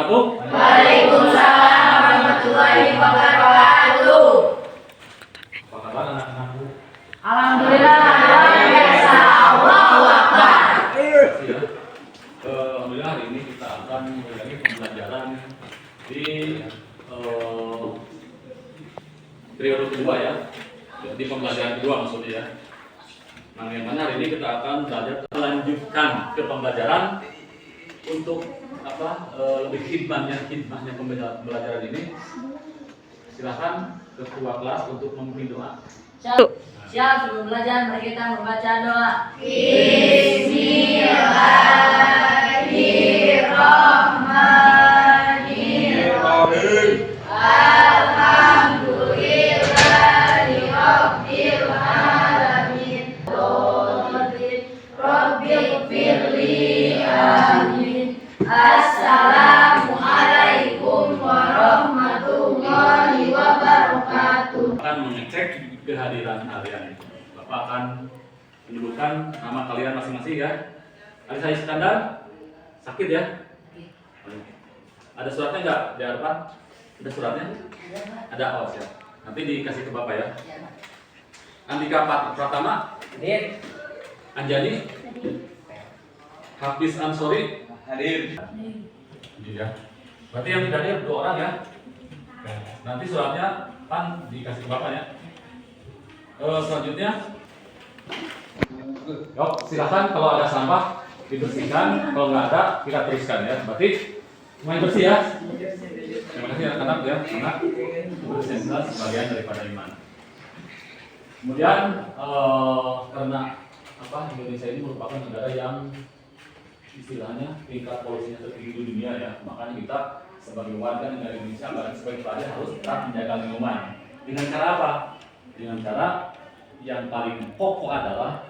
wabarakatuh. Waalaikumsalam warahmatullahi wabarakatuh. Apa kabar anak-anakku? Alhamdulillah luar biasa. Allahu Akbar. Alhamdulillah hari ini kita akan mulai pembelajaran di periode kedua ya. Di pembelajaran kedua maksudnya ya. Nah, yang mana hari ini kita akan belajar melanjutkan ke pembelajaran untuk apa lebih hikmahnya pembelajaran ini. Silakan ketua kelas untuk memimpin doa. Siap, sebelum belajar mari kita membaca doa. Bismillahirrahmanirrahim. Alhamdulillahirabbil alamin. Rabbighfirli amin. Assalamualaikum warahmatullahi wabarakatuh. Akan mengecek kehadiran kalian. Bapak akan menyebutkan nama kalian masing-masing ya. Alisa Iskandar, sakit ya? Ada suratnya nggak? Di hadapan? Ada suratnya? Ada, oh siap. Nanti dikasih ke Bapak ya. Andika Pratama, Anjani, Hafiz Ansori, hadir. Iya. Berarti yang tidak hadir 2 orang ya. Nanti suratnya kan dikasih ke Bapak ya. Selanjutnya, yuk silakan kalau ada sampah dibersihkan, kalau nggak ada kita teruskan ya. Berarti semuanya bersih ya. Terima kasih anak-anak ya, anak bersihkan sebagian daripada iman. Kemudian karena apa Indonesia ini merupakan negara yang istilahnya tingkat polusinya tertinggi di dunia ya, makanya kita sebagai warga negara Indonesia sebagai pelajar harus tetap menjaga lingkungan. Dengan cara apa? Dengan cara yang paling pokok adalah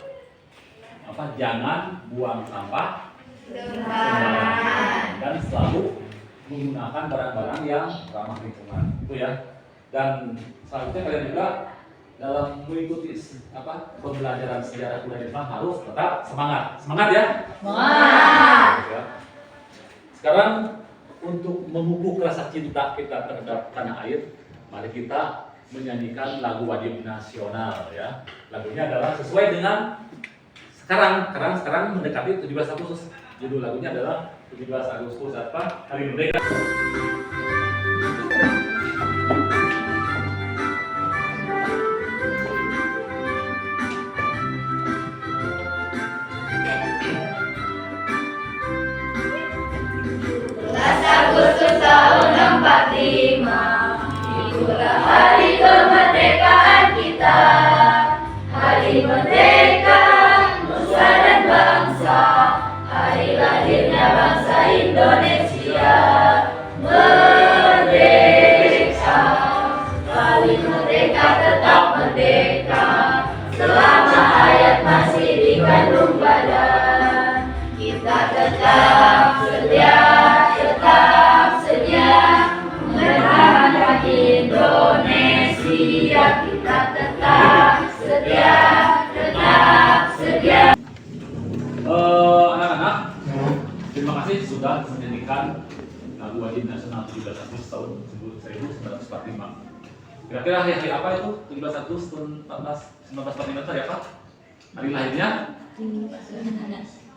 apa? Jangan buang sampah sembarangan dan selalu menggunakan barang-barang yang ramah lingkungan. Itu ya. Dan selanjutnya kalian juga dalam mengikuti apa? Pembelajaran sejarah budaya Jepang harus tetap semangat. Semangat ya. Semangat. Ya. Sekarang untuk memupuk rasa cinta kita terhadap tanah air, mari kita menyanyikan lagu wajib nasional ya. Lagunya adalah sesuai dengan sekarang mendekati 17 Agustus. Judul lagunya adalah 17 Agustus apa? Hari Merdeka. Agustus tahun 45, itulah hari kemerdekaan kita. Hari merdeka, nusa dan bangsa, hari lahirnya bangsa Indonesia. Merdeka, paling merdeka tetap merdeka, selama hayat masih dikandung badan. Kita tetap setia mempertahankan Indonesia. Kita tetap setia. Anak-anak, terima kasih sudah menyanyikan lagu wajib nasional 17 Agustus tahun 1945. Kira-kira hari apa itu 17 Agustus tahun 1945 itu ya Pak? Hari lahirnya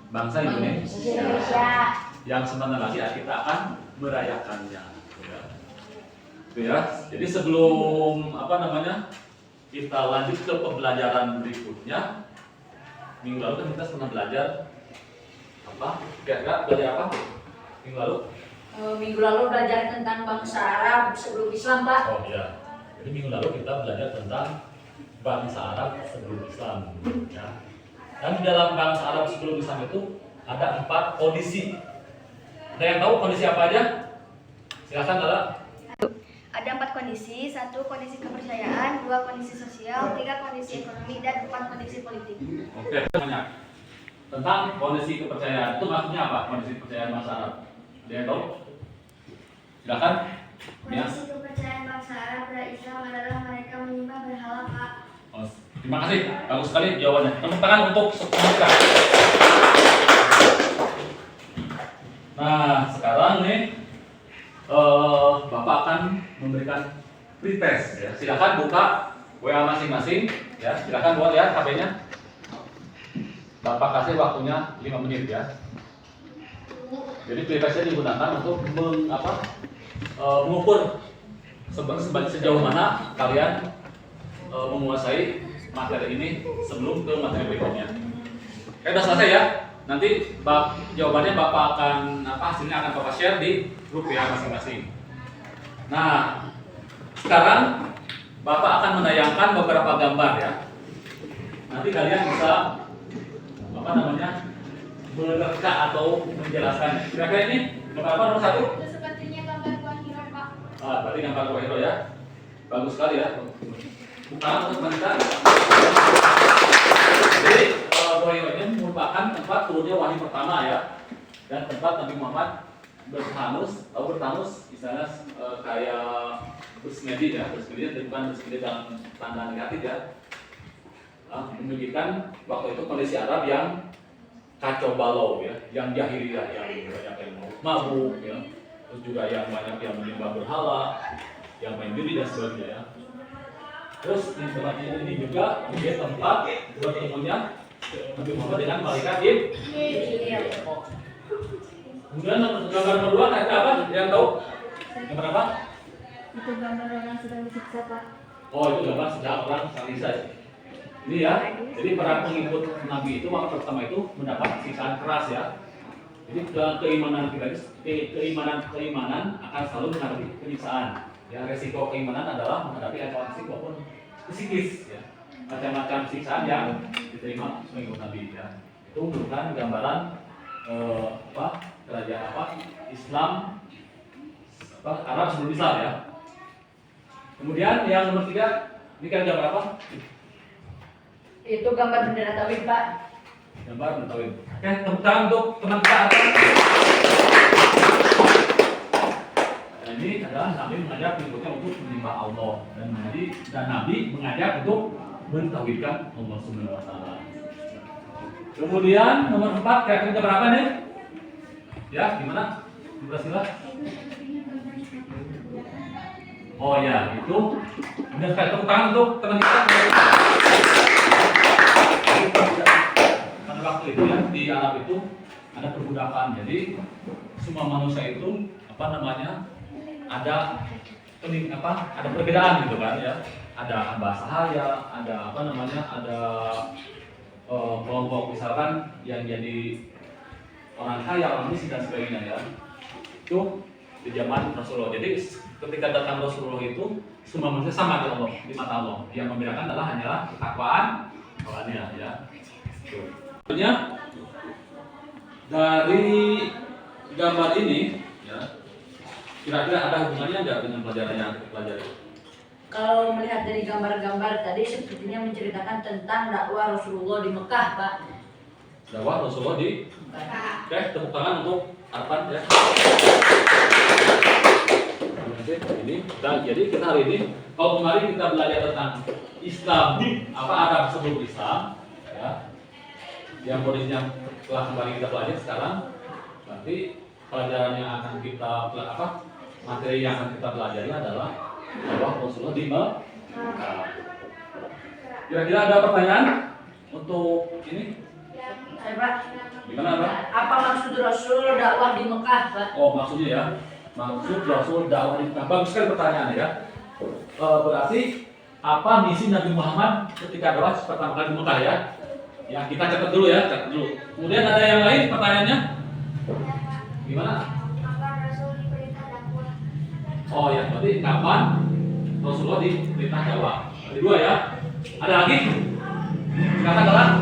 bangsa Indonesia. Yang sebentar lagi kita akan merayakannya. Ya. Itu ya. Jadi sebelum kita lanjut ke pembelajaran berikutnya, minggu lalu kan kita pernah belajar apa? Kira-kira belajar apa? Minggu lalu? Minggu lalu belajar tentang bangsa Arab sebelum Islam, Pak. Oh iya. Jadi minggu lalu kita belajar tentang bangsa Arab sebelum Islam. Ya. Dan di dalam bangsa Arab sebelum Islam itu ada 4 kondisi. Ada yang tahu kondisi apa aja? Silakan Lala. Ada 4 kondisi, 1 kondisi kepercayaan, 2 kondisi sosial, 3 kondisi ekonomi, dan 4 kondisi politik. Oke, banyak. Tentang kondisi kepercayaan itu maksudnya apa? Kondisi kepercayaan bangsa Arab. Ada yang tahu? Silakan. Ya. Kondisi kepercayaan bangsa Arab pada Islam adalah mereka menyembah berhala, Pak. Oh, terima kasih, bagus sekali jawabannya. Tepuk tangan untuk semuanya. Nah, sekarang nih pretest ya. Silakan buka WA masing-masing ya. Silakan buat ya HP-nya. Bapak kasih waktunya 5 menit ya. Jadi pretestnya digunakan untuk mengukur sejauh mana kalian menguasai materi ini sebelum ke materi berikutnya. Oke, udah selesai ya. Nanti jawabannya Bapak akan hasilnya akan Bapak share di grup ya masing-masing. Nah, sekarang Bapak akan menayangkan beberapa gambar ya. Nanti kalian bisa menerka atau menjelaskan. Kira-kira ini gambar apa nomor 1? Itu sepertinya gambar buah hiro, Pak. Berarti gambar buah hiro ya. Bagus sekali ya. Bukan untuk wanita. Jadi buah hiro ini merupakan tempat turunnya wahyu pertama ya. Dan tempat Nabi Muhammad bertanus, misalnya kayak bersemedi ya. Bersemedi bukan bersemedi dalam tanda negatif ya. Menunjukkan waktu itu kondisi Arab yang kacau balau ya, yang jahiliyah, yang banyak yang mabuk ya, terus juga yang banyak yang menyembah berhala, yang main judi dan sebagainya ya. Terus di tempat ini juga menjadi tempat bertemunya Nabi Muhammad dengan malaikat Jibril. Kemudian gambar kedua ada apa? Yang tahu? Gambar apa? Itu gambar orang sedang disiksa, Pak. Oh, itu gambar sedang orang disiksa. Ini ya, jadi para pengikut Nabi itu waktu pertama itu mendapat siksaan keras ya. Jadi keimanan kita keimanan akan selalu menghadapi penyiksaan. Ya, resiko keimanan adalah menghadapi ancaman fisik maupun psikis ya. Macam-macam siksaan yang diterima pengikut Nabi ya. Itu merupakan gambaran kerajaan Islam Arab sebelum Islam ya. Kemudian yang nomor 3, ini kan gambar apa? Itu gambar bendera tauhid, Pak. Gambar bendera tauhid. Oke, tepuk tangan untuk teman kita. Nah, ini adalah Nabi mengajak pengikutnya untuk menyembah Allah dan Nabi mengajak untuk mentauhidkan Allah Subhanahu wa taala. Kemudian nomor 4, kira-kira berapa nih? Ya, gimana? Berhasil? Oh ya, itu. Kemudian sekali tepuk tangan untuk teman kita. Pada waktu itu ya di Arab itu ada perbudakan, jadi semua manusia itu ada perbedaan gitu kan ya, ada hamba sahaya, ada kelompok misalkan yang jadi orang kaya, orang miskin dan sebagainya ya. Itu di zaman Rasulullah. Jadi ketika datang Rasulullah itu semua manusia sama di Allah, di mata Allah. Yang membedakan hanyalah ketakwaan awalnya ya. Sebenarnya dari gambar ini ya, kira-kira ada hubungannya nggak dengan pelajaran yang kita pelajari? Kalau melihat dari gambar-gambar tadi sepertinya menceritakan tentang dakwah Rasulullah di Mekah, Pak. Dakwah Rasulullah di Mekah. Oke, tepuk tangan untuk Arfan ya. Ini dan jadi kita hari ini kalau kemarin kita belajar tentang Islam, apa Arab sebelum Islam ya. Yang kondisinya telah kembali kita pelajari sekarang, berarti pelajaran yang akan kita materi yang akan kita pelajari adalah dakwah Rasulullah di Mekah. Kira-kira ada pertanyaan untuk ini? Saya, Pak. Gimana, Pak? Apa maksud Rasul dakwah di Mekah, Pak? Oh, maksudnya ya. Maksud Rasul dakwah di Mekah. Bagus sekali pertanyaannya ya. Berarti apa misi Nabi Muhammad ketika dakwah pertama kali di Mekah ya? Ya, kita catat dulu ya, catat dulu. Kemudian ada yang lain pertanyaannya? Gimana? Kapan Rasul diperintah dakwah? Oh ya, berarti kapan Rasulullah diperintah dakwah? Berarti 2 ya. Ada lagi? Katakanlah.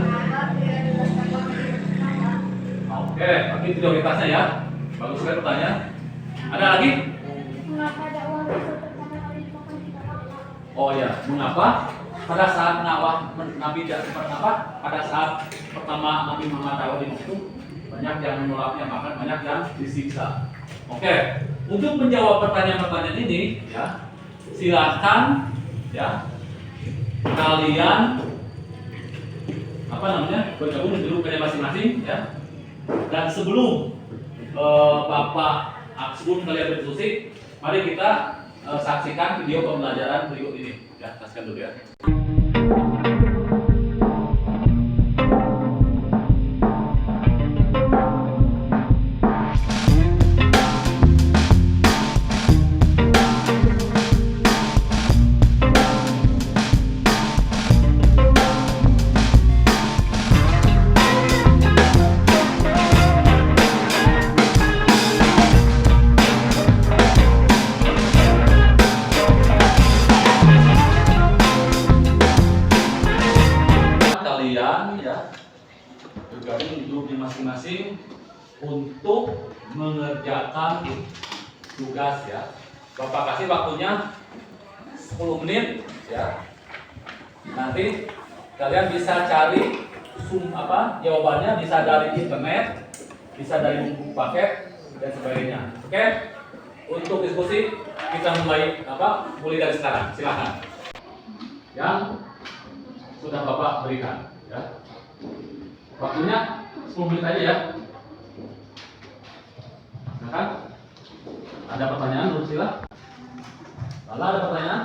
Oke, berarti prioritasnya ya. Bagus sekali pertanyaan. Ada lagi? Mengapa dakwah Rasul pertama kali di Mekah ditolak? Oh ya, mengapa pada saat Nabi pada saat pertama Nabi Muhammad dakwah di Mekah itu banyak yang menolaknya, bahkan banyak yang disiksa. Oke, untuk menjawab pertanyaan-pertanyaan ini ya, silakan ya kalian bergabung di grup kalian masing-masing ya. Dan sebelum sebelum kalian berdiskusi, mari kita saksikan video pembelajaran berikut ini. Ya, saksikan dulu ya. Kalian ya bergabung di grupnya masing-masing untuk mengerjakan tugas ya. Bapak kasih waktunya 10 menit ya. Nanti kalian bisa cari jawabannya bisa dari internet, bisa dari buku paket dan sebagainya. Oke? Untuk diskusi kita mulai dari sekarang. Silakan. Yang sudah Bapak berikan ya. Waktunya 10 menit aja ya. Silakan. Ada pertanyaan dulu silakan. Lala ada pertanyaan?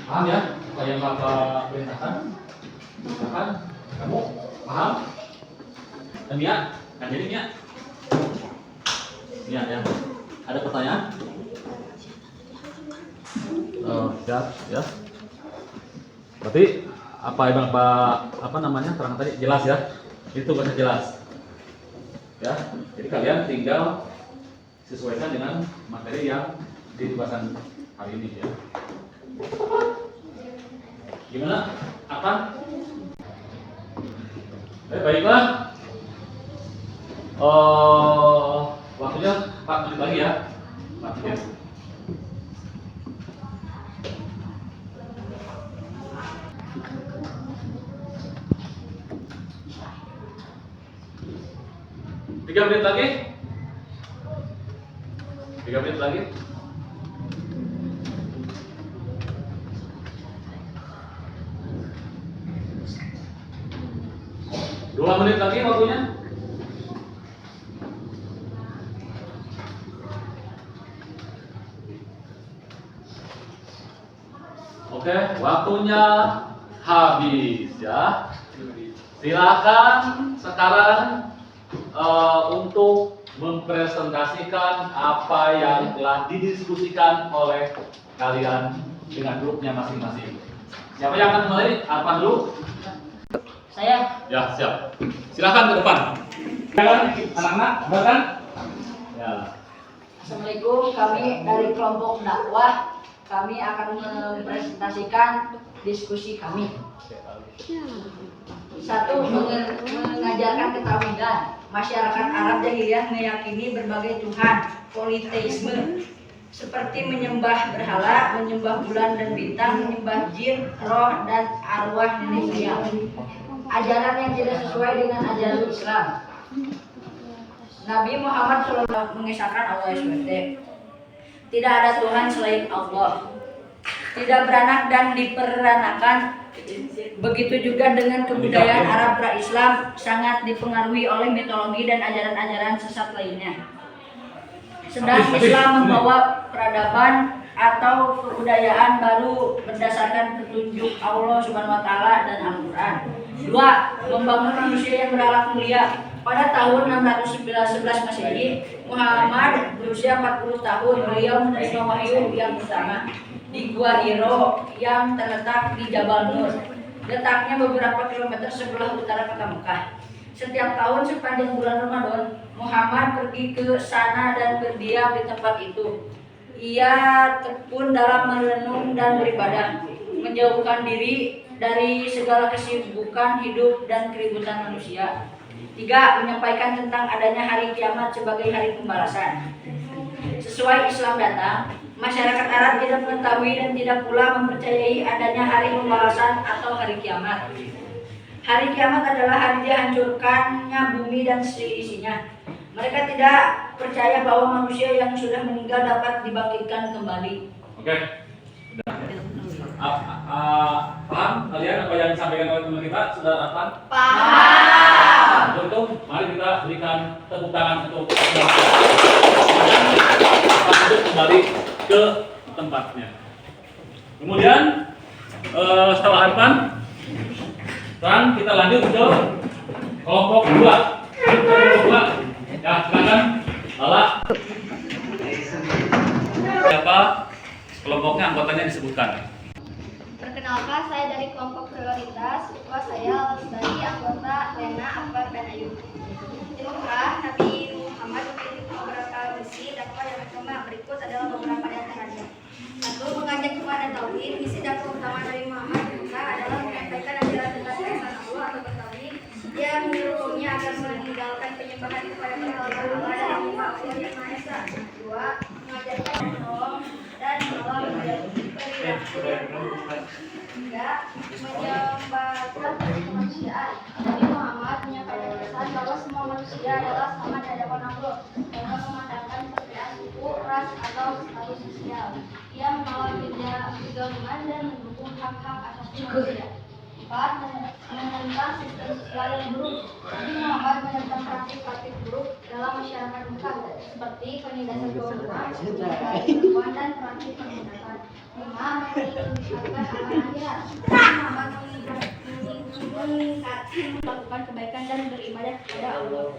Paham ya? Apa yang Bapak perintahkan? Silakan. Kamu paham? Dan Mia? Kan jadi Mia? Mia ya. Ada pertanyaan? Siap ya. Berarti apa yang Bapak terang tadi jelas ya? Itu bahasa jelas. Ya. Jadi kalian tinggal sesuaikan dengan materi yang di pembahasan hari ini ya. Gimana? Apa? Baiklah. Waktunya 4 menit lagi ya. 4 menit. Tiga menit lagi. 3 menit lagi. Dua menit lagi waktunya. Oke, waktunya habis ya. Silakan sekarang untuk mempresentasikan apa yang telah didiskusikan oleh kalian dengan grupnya masing-masing. Siapa yang akan mulai? Arfan dulu. Saya. Ya, siap. Silakan ke depan. Silakan anak-anak, silakan. Ya. Assalamualaikum, kami dari kelompok dakwah. Kami akan mempresentasikan diskusi kami. Satu, mengajarkan ketauhidan. Masyarakat Arab jahiliyah meyakini berbagai tuhan, politeisme, seperti menyembah berhala, menyembah bulan dan bintang, menyembah jin, roh, dan arwah nenek moyang. Ajaran yang tidak sesuai dengan ajaran Islam. Nabi Muhammad SAW mengisahkan Allah SWT. Tidak ada Tuhan selain Allah. Tidak beranak dan diperanakan. Begitu juga dengan kebudayaan Arab pra-Islam sangat dipengaruhi oleh mitologi dan ajaran-ajaran sesat lainnya. Sedang Islam membawa peradaban atau kebudayaan baru berdasarkan petunjuk Allah Subhanahu wa taala dan Al-Qur'an. 2. Membangun manusia yang berakhlak mulia. Pada tahun 611 Masehi, Muhammad berusia 40 tahun. Beliau menerima wahyu yang pertama di Gua Hiro yang terletak di Jabal Nur. Letaknya beberapa kilometer sebelah utara kota Mekah. Setiap tahun sepanjang bulan Ramadan, Muhammad pergi ke sana dan berdiam di tempat itu. Ia tekun dalam merenung dan beribadah, menjauhkan diri dari segala kesibukan hidup dan keributan manusia. 3. Menyampaikan tentang adanya hari kiamat sebagai hari pembalasan. Sesuai Islam datang, masyarakat Arab tidak mengetahui dan tidak pula mempercayai adanya hari pembalasan atau hari kiamat. Hari kiamat adalah hari dihancurkannya bumi dan seisinya. Mereka tidak percaya bahwa manusia yang sudah meninggal dapat dibangkitkan kembali. Oke. Paham kalian apa yang disampaikan oleh teman kita? Sudah Arfan? Paham. Untuk mari kita berikan tepuk tangan untuk kembali ke ke tempatnya. Kemudian setelah Arfan, sekarang kita lanjut ke kelompok 2. Kelompok 2. Ya, silakan. Lala. Siapa kelompoknya, anggotanya disebutkan. Perkenalkan, saya dari kelompok prioritas. Ketua saya dari anggota Lena, Akbar, dan Ayu. Di Mekah, Nabi Muhammad memiliki beberapa misi dakwah yang pertama berikut adalah beberapa di antaranya. 1. Mengajak kepada tauhid. Misi dakwah utama dari Muhammad di Mekah adalah menyampaikan ajaran tentang keesaan Allah atau bertauhid. Dia menyuruh kaumnya agar meninggalkan penyembahan kepada Allah dan menyembah Allah yang Maha Esa. 2. Mengajarkan menolong dan menolong perilaku yang baik. 3. Menyebarkan kemanusiaan. Nabi Muhammad menyampaikan pesan bahwa semua manusia adalah sama di hadapan Allah, tanpa memandangkan perbedaan suku, ras, atau status sosial. Ia menolak kezaliman dan mendukung hak-hak asasi manusia. 4. Menentang sistem sosial yang buruk. Nabi Muhammad menentang praktik-praktik buruk dalam masyarakat Mekah seperti penindasan kaum perempuan dan praktik penindasan. 5. Meningkatkan amal akhirat. Nabi Muhammad meningkatkan melakukan kebaikan dan beribadah kepada Allah.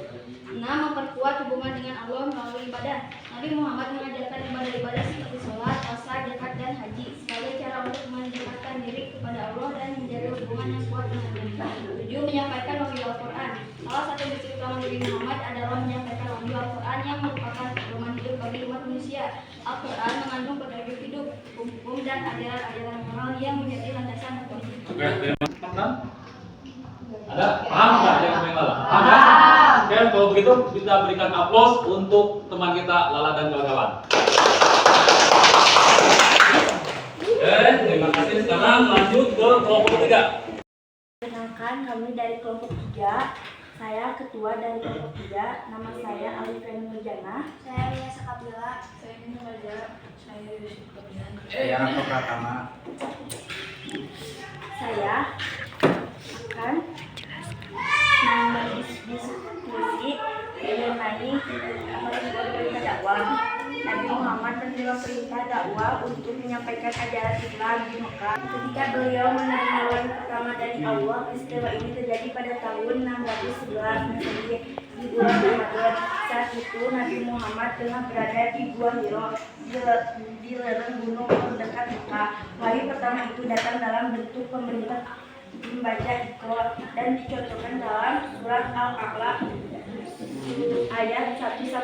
6. Memperkuat hubungan dengan Allah melalui ibadah. Nabi Muhammad mengajarkan ibadah-ibadah seperti sholat, puasa, zakat, dan haji sebagai cara untuk mendekatkan diri kepada Allah dan menjaga hubungan yang kuat dengan Allah. 7. Menyampaikan wahyu Al-Quran. Salah satu misi utama Nabi Muhammad adalah menyampaikan wahyu Al-Quran yang merupakan pedoman hidup bagi umat manusia. Al-Quran mengandung petunjuk hidup, hukum, dan ajaran-ajaran moral yang menjadi landasan hukum hidup. Oke, terima kasih. Ada? Paham nggak yang main Lala? Paham ya? Oke, kalau begitu kita berikan aplaus untuk teman kita Lala dan kawan-kawan. Oke, terima kasih. Sekarang lanjut ke kelompok 3. Perkenalkan, kami dari kelompok 3. Saya ketua dari kelompok 3. Nama saya Alifeni Nurjana. Saya Ria Sakabila. Saya Nina Raja. Saya Yusuf Kabian. Saya Rangga Pratama. Saya akan berdiskusi mengenai perintah dakwah. Nabi Muhammad menerima perintah dakwah untuk menyampaikan ajaran Islam di Mekah. Ketika beliau menerima wahyu pertama dari Allah, peristiwa ini terjadi pada tahun 611 Masehi di bulan Ramadan. Saat itu Nabi Muhammad tengah berada di Gua Hiro di lereng gunung terdekat Mekah. Wahyu pertama itu datang dalam bentuk pemerintah membaca Iqra dan dicocokkan dalam surat Al-A'la ayat 1-5.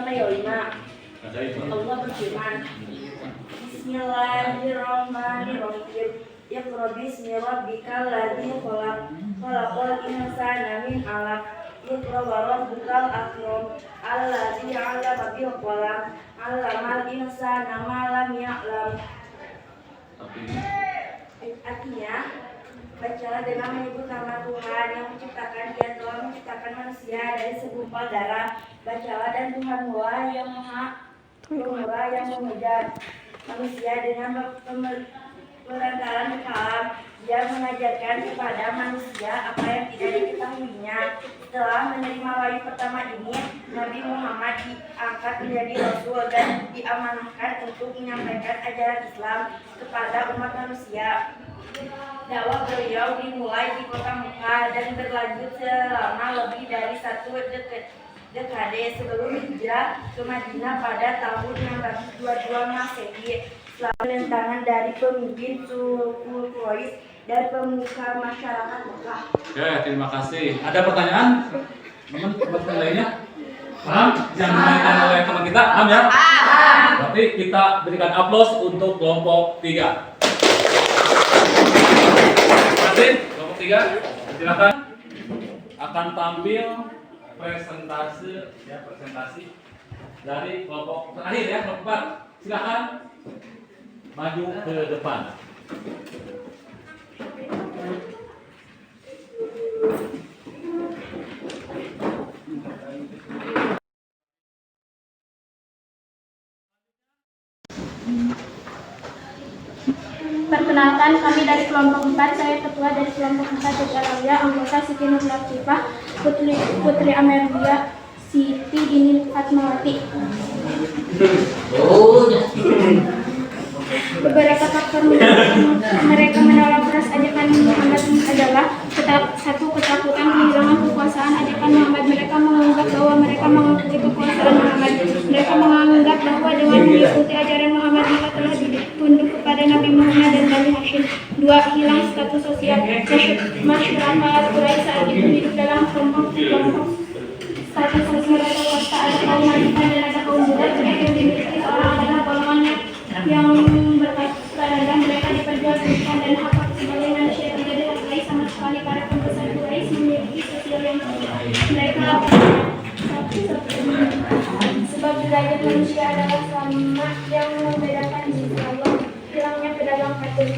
Allah berfirman, Bismillahirrahmanirrahim. Iqra bismi rabbikal ladzi khalaq, khalaqal insana min 'alaq. Iqra wa rabbukal akram, alladzi 'allama bil qalam, 'allamal insana ma lam ya'lam. Artinya, bacalah dengan menyebut nama Tuhan yang menciptakan. Dia telah menciptakan manusia dari segumpal darah. Bacalah, dan Tuhan yang Maha Pemurah yang mengajar manusia dengan perantaran kalam. Dia mengajarkan kepada manusia apa yang tidak diketahuinya. Setelah menerima wahyu pertama ini, Nabi Muhammad diangkat menjadi Rasul dan diamanahkan untuk menyampaikan ajaran Islam kepada umat manusia. Dakwah beliau dimulai di kota Mekah dan berlanjut selama lebih dari 1 dekade sebelum hijrah ke Madinah pada tahun 622 Masehi. Setelah penentangan dari pemimpin suku Quraisy dan pemuka masyarakat Mekah. Oke, terima kasih. Ada pertanyaan? Teman-teman lainnya? Paham? Yang ditanyakan oleh teman kita? Paham ya? Paham. Berarti kita berikan aplaus untuk kelompok 3. Terima kasih. Kelompok 3. Silakan. Akan tampil presentasi dari kelompok terakhir ya, kelompok 4. Silakan maju ke depan. Perkenalkan, kami dari kelompok 4. Saya ketua dari kelompok 4 Jalalawiyah, anggota Siti Nur Latifah, Putri Amelia, Siti Dini Fatmawati. Beberapa faktor mereka menolak keras ajakan Muhammad adalah ketakutan kehilangan kekuasaan ajakan Muhammad. Mereka menganggap bahwa mereka mengakui kekuasaan Muhammad. Mereka menganggap bahwa dengan mengikuti ajaran Muhammad mereka telah tunduk kepada Nabi Muhammad dan Bani Hashim. 2. Hilang status sosial. Masyarakat Quraisy saat itu hidup dalam kelompok status sosial atau kasta. Ada kaum wanita dan ada kaum budak. Mereka yang dimiliki seorang adalah golongannya yang berkata dan mereka diperjualbelikan dan hak sebagai manusia tidak dihargai sama sekali. Para pembesar Quraisy memiliki sosial yang mereka sebab derajat manusia adalah sama yang membedakan di sisi Allah. Hilangnya pedagang kafir.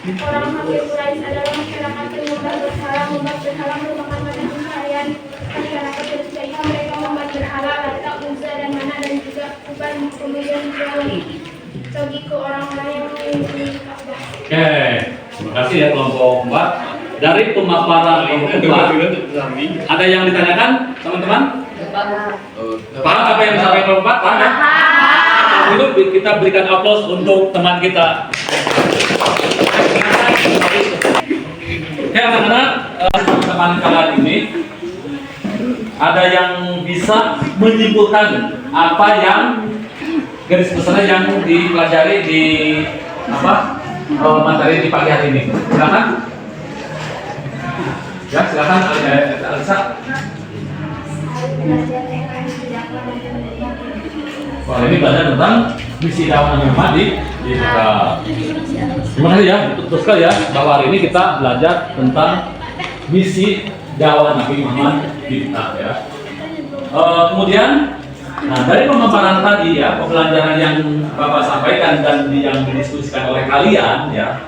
Orang kafir Quraisy adalah masyarakat yang mudah berhala merupakan mata pencaharian masyarakat ketika mereka membuat berhala Lata, Uzza dan Mana dan juga Uban kemudian bagi ke orang-orang yang memiliki Ka'bah. Oke, terima kasih ya kelompok 4. Dari pemaparan kelompok 4, ada yang ditanyakan teman-teman? Paham apa yang disampaikan kelompok 4? Paham? Itu kita berikan aplaus untuk teman kita. Oke anak-anak, teman kalian ini ada yang bisa menyimpulkan apa yang garis besarnya yang dipelajari di materi di pagi hari ini. Silakan. Ya, silakan Alisa. Soal ini belajar tentang misi dakwah Nabi Muhammad di terima kasih ya, betul sekali ya bahwa hari ini kita belajar tentang misi dakwah Nabi Muhammad di ya. Kemudian, nah dari pemaparan tadi ya, pembelajaran yang Bapak sampaikan dan yang didiskusikan oleh kalian ya,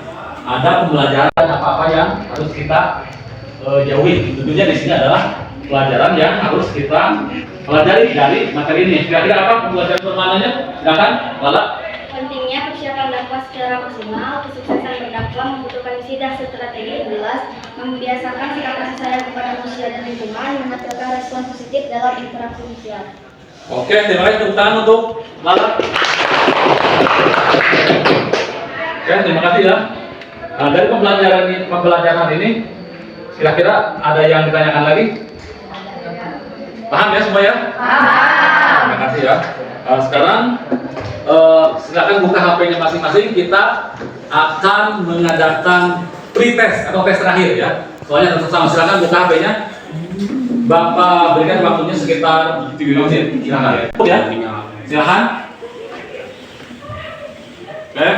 ada pembelajaran apa-apa yang harus kita jauhi. Tentunya di sini adalah pelajaran yang harus kita pelajari dari materi ini. Kira-kira apa pembelajaran pertamanya? Silakan, Lala. Pentingnya persiapan dakwah secara maksimal. Kesuksesan berdakwah membutuhkan visi dan strategi yang jelas, membiasakan sikap kasih sayang kepada manusia dan lingkungan, menghasilkan respon positif dalam interaksi sosial. Oke, terima kasih tepuk tangan untuk Lala. Oke, terima kasih ya. Nah, dari pembelajaran ini, kira-kira ada yang ditanyakan lagi? Paham ya semua ya? Paham. Terima kasih ya. Sekarang silakan buka HP-nya masing-masing. Kita akan mengadakan pretest atau tes terakhir ya. Soalnya tetap sama. Silakan buka HP-nya. Bapak berikan waktunya sekitar 7 menit. Silakan ya. Silakan. Oke.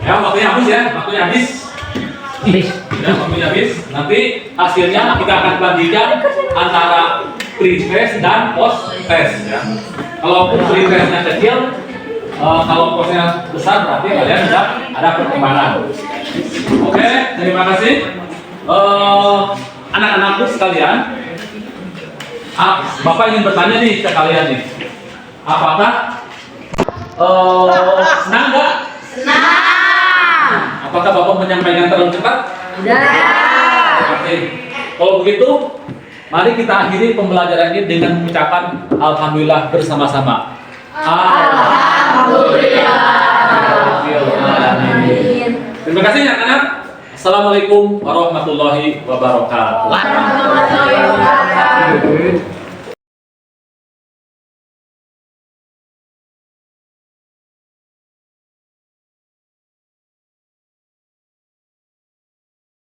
Ya, waktunya habis ya. Waktunya habis. Ya, waktunya habis. Nanti hasilnya kita akan bandingkan antara pre-test dan post-test ya. Kalau pre-testnya kecil, kalau postnya besar berarti kalian sudah ada perkembangan. Oke, terima kasih. Anak-anakku sekalian, Bapak ingin bertanya nih ke kalian nih, apakah senang nggak? Senang. Apakah Bapak menyampaikan terlalu cepat? Tidak. Oke. Kalau begitu, mari kita akhiri pembelajaran ini dengan mengucapkan Alhamdulillah bersama-sama. Alhamdulillah. Terima kasih anak-anak. Assalamualaikum warahmatullahi wabarakatuh. Warahmatullahi wabarakatuh.